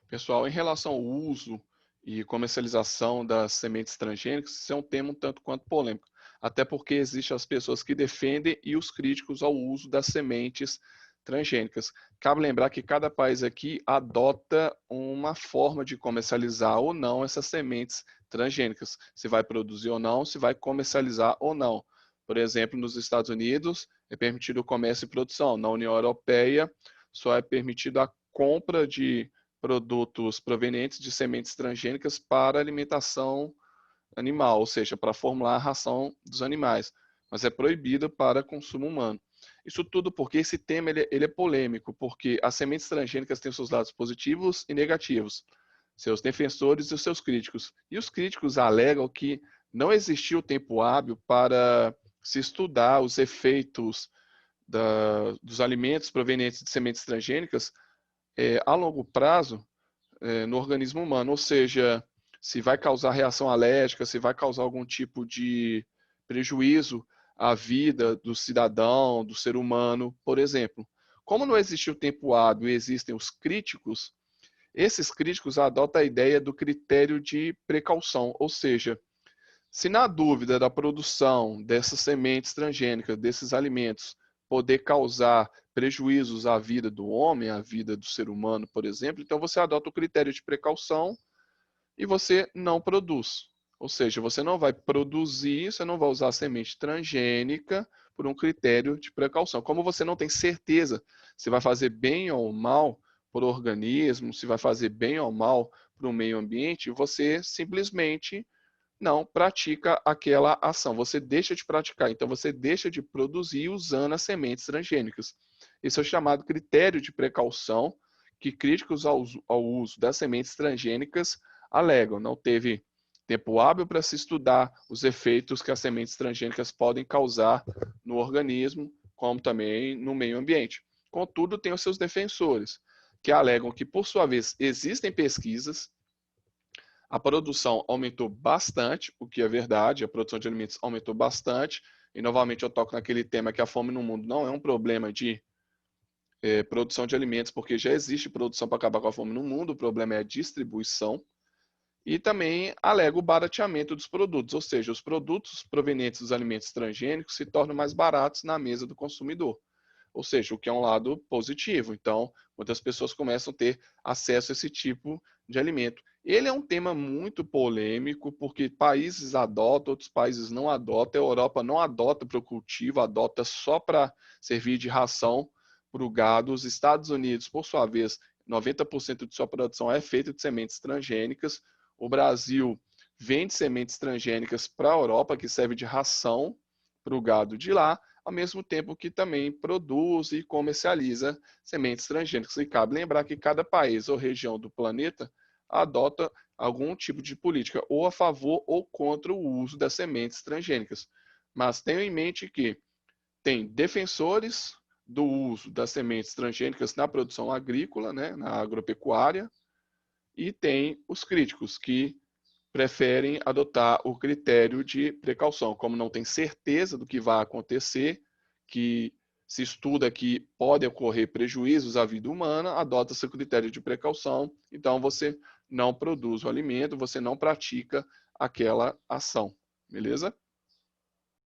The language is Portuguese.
Pessoal, em relação ao uso e comercialização das sementes transgênicas, isso é um tema um tanto quanto polêmico, até porque existem as pessoas que defendem e os críticos ao uso das sementes transgênicas. Cabe lembrar que cada país aqui adota uma forma de comercializar ou não essas sementes transgênicas, se vai produzir ou não, se vai comercializar ou não. Por exemplo, nos Estados Unidos é permitido o comércio e produção, na União Europeia só é permitido a compra de produtos provenientes de sementes transgênicas para alimentação animal, ou seja, para formular a ração dos animais, mas é proibido para consumo humano. Isso tudo porque esse tema ele é polêmico, porque as sementes transgênicas têm seus lados positivos e negativos, seus defensores e os seus críticos. E os críticos alegam que não existiu tempo hábil para se estudar os efeitos dos alimentos provenientes de sementes transgênicas a longo prazo no organismo humano, ou seja, se vai causar reação alérgica, se vai causar algum tipo de prejuízo à vida do cidadão, do ser humano, por exemplo. Como não existe o tempo hábil e existem os críticos, esses críticos adotam a ideia do critério de precaução, ou seja, se na dúvida da produção dessas sementes transgênicas, desses alimentos, poder causar prejuízos à vida do homem, à vida do ser humano, por exemplo, então você adota o critério de precaução e você não produz. Ou seja, você não vai produzir, você não vai usar semente transgênica por um critério de precaução. Como você não tem certeza se vai fazer bem ou mal para o organismo, se vai fazer bem ou mal para o meio ambiente, você simplesmente não pratica aquela ação. Você deixa de praticar, então você deixa de produzir usando as sementes transgênicas. Esse é o chamado critério de precaução que críticos ao uso das sementes transgênicas alegam. Não teve tempo hábil para se estudar os efeitos que as sementes transgênicas podem causar no organismo, como também no meio ambiente. Contudo, tem os seus defensores, que alegam que, por sua vez, existem pesquisas, a produção aumentou bastante, o que é verdade, a produção de alimentos aumentou bastante, e novamente eu toco naquele tema que a fome no mundo não é um problema de produção de alimentos, porque já existe produção para acabar com a fome no mundo, o problema é a distribuição, e também alega o barateamento dos produtos, ou seja, os produtos provenientes dos alimentos transgênicos se tornam mais baratos na mesa do consumidor, ou seja, o que é um lado positivo. Então, muitas pessoas começam a ter acesso a esse tipo de alimento. Ele é um tema muito polêmico, porque países adotam, outros países não adotam. A Europa não adota para o cultivo, adota só para servir de ração para o gado. Os Estados Unidos, por sua vez, 90% de sua produção é feita de sementes transgênicas. O Brasil vende sementes transgênicas para a Europa, que serve de ração para o gado de lá, ao mesmo tempo que também produz e comercializa sementes transgênicas. E cabe lembrar que cada país ou região do planeta adota algum tipo de política, ou a favor ou contra o uso das sementes transgênicas. Mas tenham em mente que tem defensores do uso das sementes transgênicas na produção agrícola, né, na agropecuária, e tem os críticos que preferem adotar o critério de precaução, como não tem certeza do que vai acontecer, que se estuda que pode ocorrer prejuízos à vida humana, adota-se o critério de precaução, então você não produz o alimento, você não pratica aquela ação, beleza?